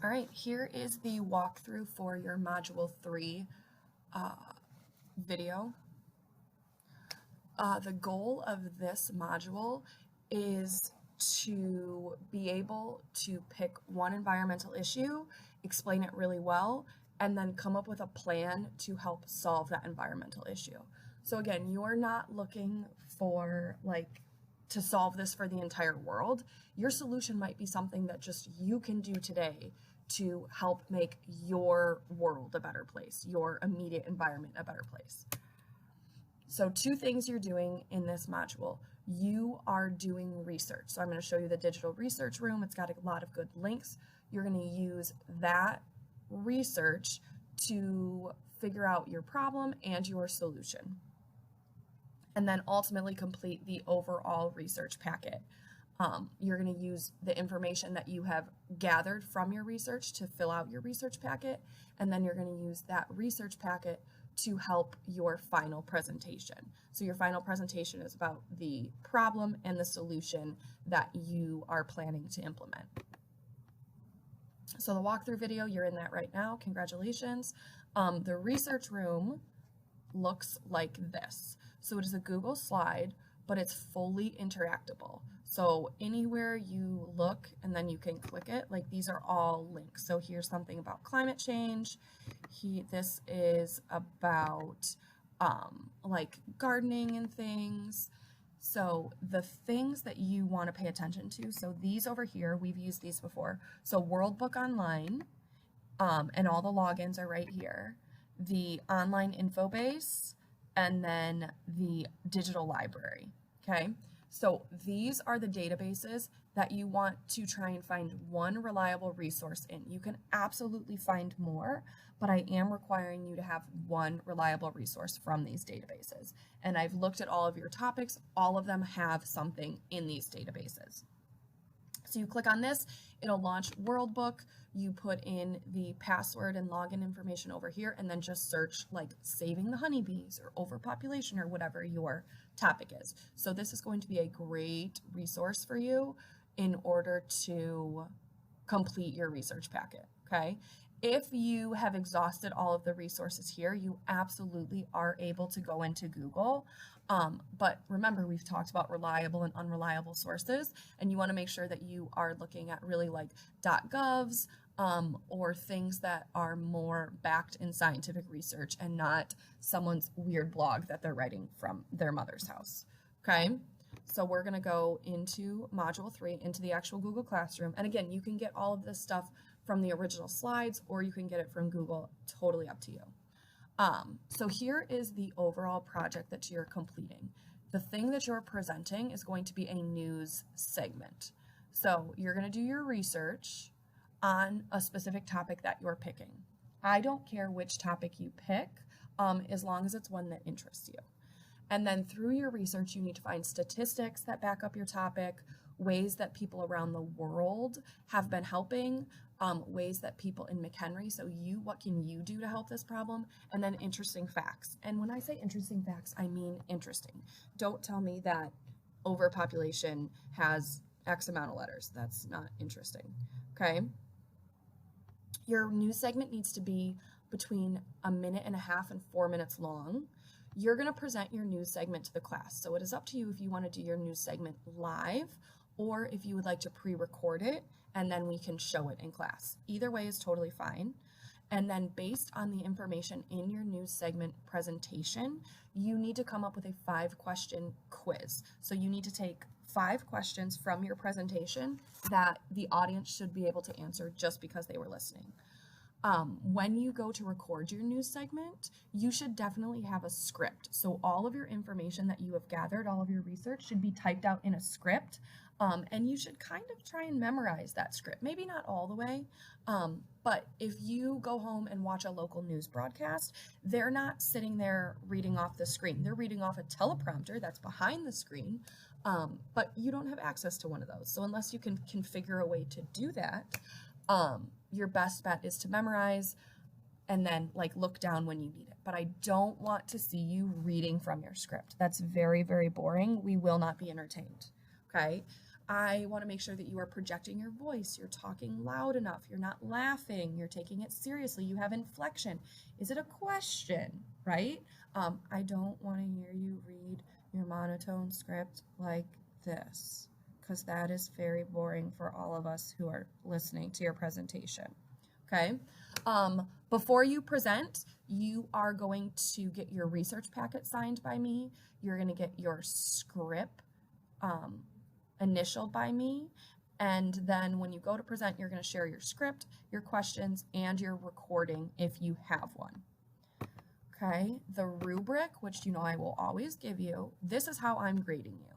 All right, here is the walkthrough for your Module 3 video. The goal of this module is to be able to pick one environmental issue, explain it really well, and then come up with a plan to help solve that environmental issue. So again, you're not looking for to solve this for the entire world. Your solution might be something that just you can do today to help make your world a better place, your immediate environment a better place. So two things you're doing in this module. You are doing research. So I'm going to show you the digital research room. It's got a lot of good links. You're going to use that research to figure out your problem and your solution. And then ultimately complete the overall research packet. You're going to use the information that you have gathered from your research to fill out your research packet, and then you're going to use that research packet to help your final presentation. So your final presentation is about the problem and the solution that you are planning to implement. So the walkthrough video, you're in that right now. Congratulations. The research room looks like this. So it is a Google slide, but it's fully interactable. So anywhere you look and then you can click it, like these are all links. So here's something about climate change. This is about like gardening and things. So the things that you want to pay attention to, so these over here, we've used these before. So World Book Online, and all the logins are right here. The online info base, and then the digital library, okay? So these are the databases that you want to try and find one reliable resource in. You can absolutely find more, but I am requiring you to have one reliable resource from these databases. And I've looked at all of your topics. All of them have something in these databases. So you click on this, it'll launch World Book. You put in the password and login information over here, and then just search like saving the honeybees or overpopulation or whatever your topic is. So this is going to be a great resource for you in order to complete your research packet, okay? If you have exhausted all of the resources here, you absolutely are able to go into Google. But remember, we've talked about reliable and unreliable sources, and you want to make sure that you are looking at really like .govs or things that are more backed in scientific research and not someone's weird blog that they're writing from their mother's house, okay? So we're going to go into Module 3, into the actual Google Classroom. And again, you can get all of this stuff from the original slides, or you can get it from Google, totally up to you. So here is the overall project that you're completing. The thing that you're presenting is going to be a news segment. So you're going to do your research on a specific topic that you're picking. I don't care which topic you pick, as long as it's one that interests you. And then through your research, you need to find statistics that back up your topic, ways that people around the world have been helping, ways that people in McHenry, so what can you do to help this problem, and then interesting facts. And when I say interesting facts, I mean interesting. Don't tell me that overpopulation has X amount of letters. That's not interesting, okay? Your news segment needs to be between 1.5 minutes and 4 minutes long. You're going to present your news segment to the class. So it is up to you if you want to do your news segment live or if you would like to pre-record it and then we can show it in class. Either way is totally fine. And then based on the information in your news segment presentation, you need to come up with a 5-question quiz. So you need to take 5 questions from your presentation that the audience should be able to answer just because they were listening. When you go to record your news segment, you should definitely have a script. So all of your information that you have gathered, all of your research should be typed out in a script, and you should kind of try and memorize that script. Maybe not all the way, but if you go home and watch a local news broadcast, they're not sitting there reading off the screen. They're reading off a teleprompter that's behind the screen, but you don't have access to one of those. So unless you can configure a way to do that, your best bet is to memorize and then like look down when you need it. But I don't want to see you reading from your script. That's very, very boring. We will not be entertained, okay? I want to make sure that you are projecting your voice, you're talking loud enough, you're not laughing, you're taking it seriously, you have inflection. Is it a question, right? I don't want to hear you read your monotone script like this, because that is very boring for all of us who are listening to your presentation. Okay? Before you present, you are going to get your research packet signed by me. You're going to get your script initialed by me. And then when you go to present, you're going to share your script, your questions, and your recording if you have one. Okay, the rubric, which you know I will always give you, this is how I'm grading you.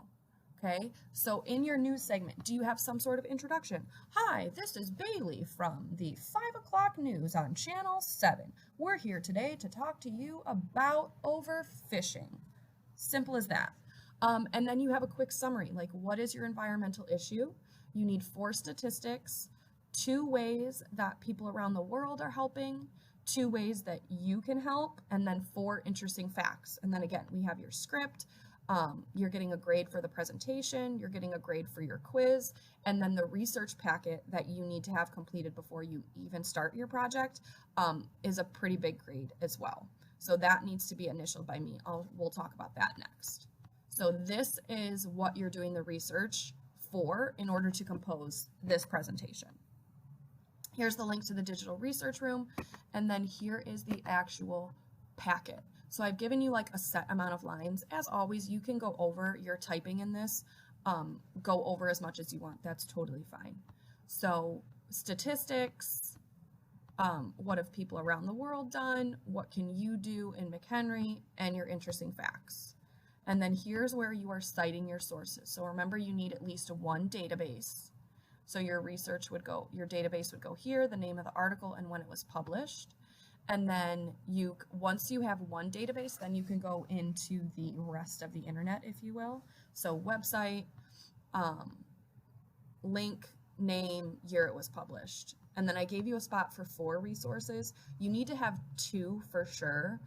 Okay, so in your news segment, do you have some sort of introduction? Hi, this is Bailey from the 5 o'clock news on Channel 7. We're here today to talk to you about overfishing. Simple as that. And then you have a quick summary, like what is your environmental issue? You need 4 statistics, 2 ways that people around the world are helping, 2 ways that you can help, and then 4 interesting facts. And then again, we have your script. You're getting a grade for the presentation, you're getting a grade for your quiz, and then the research packet that you need to have completed before you even start your project is a pretty big grade as well. So that needs to be initialed by me. We'll talk about that next. So this is what you're doing the research for in order to compose this presentation. Here's the link to the digital research room, and then here is the actual packet. So I've given you like a set amount of lines. As always, you can go over your typing in this, go over as much as you want. That's totally fine. So statistics, what have people around the world done? What can you do in McHenry? And your interesting facts. And then here's where you are citing your sources. So remember, you need at least 1 database. So your research would go, your database would go here, the name of the article and when it was published. And then once you have 1 database, then you can go into the rest of the internet, if you will. So website, link, name, year it was published. And then I gave you a spot for 4 resources. You need to have 2 for sure.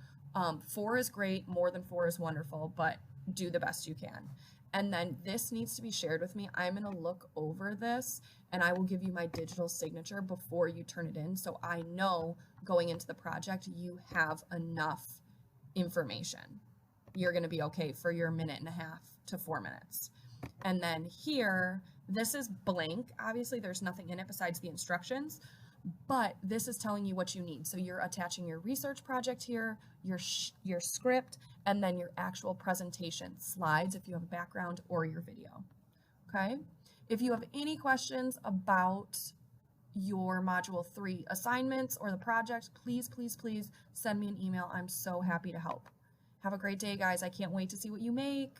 4 is great, more than 4 is wonderful, but do the best you can. And then this needs to be shared with me. I'm going to look over this and I will give you my digital signature before you turn it in. So I know going into the project, you have enough information. You're going to be okay for your 1.5 to 4 minutes. And then here, this is blank. Obviously there's nothing in it besides the instructions, but this is telling you what you need. So you're attaching your research project here, your script, and then your actual presentation slides if you have a background or your video. Okay? If you have any questions about your Module 3 assignments or the project, please, please, please send me an email. I'm so happy to help. Have a great day, guys. I can't wait to see what you make.